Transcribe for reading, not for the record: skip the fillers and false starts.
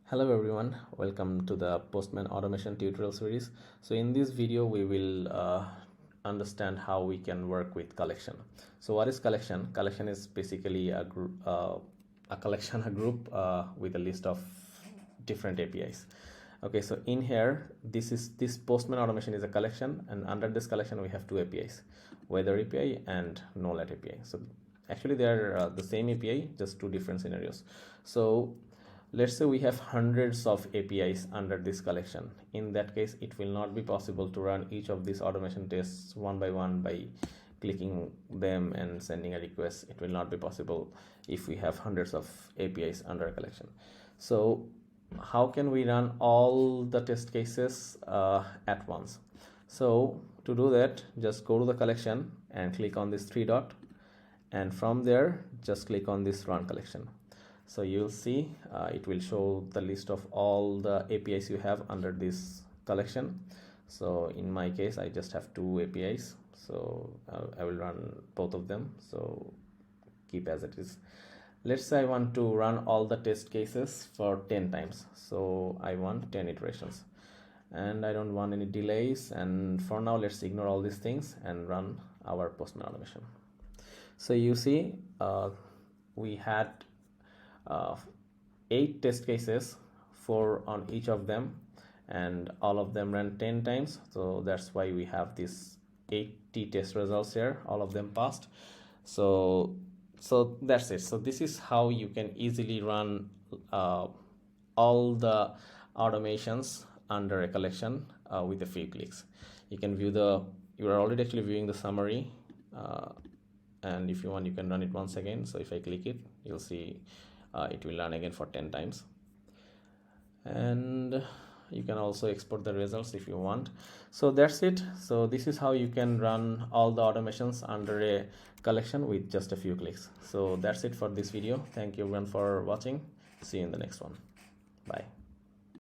Hello everyone, welcome to the Postman automation tutorial series. So in this video we will understand how we can work with collection. So what is collection? Collection is basically a group, a group with a list of different APIs. Okay, so in here this Postman automation is a collection, and under this collection we have two APIs, weather API and no-let API. So actually they are the same API, just two different scenarios. So let's say we have hundreds of APIs under this collection. In that case, it will not be possible to run each of these automation tests one by one by clicking them and sending a request. It will not be possible if we have hundreds of APIs under a collection. So how can we run all the test cases at once? So to do that, just go to the collection and click on this three dot, and from there just click on this run collection. So you'll see it will show the list of all the APIs you have under this collection. So in my case I just have two APIs, so I will run both of them, so keep as it is. Let's say I want to run all the test cases for 10 times, so I want 10 iterations and I don't want any delays, and for now let's ignore all these things and run our Postman automation. So you see we had 8 test cases, 4 on each of them, and all of them ran 10 times. So that's why we have this 80 test results here, all of them passed. So that's it. So this is how you can easily run all the automations under a collection with a few clicks. You can view you are already actually viewing the summary, and if you want you can run it once again. So if I click it, you'll see it will run again for 10 times, and you can also export the results if you want. So that's it. So this is how you can run all the automations under a collection with just a few clicks. So that's it for this video. Thank you everyone for watching. See you in the next one. Bye.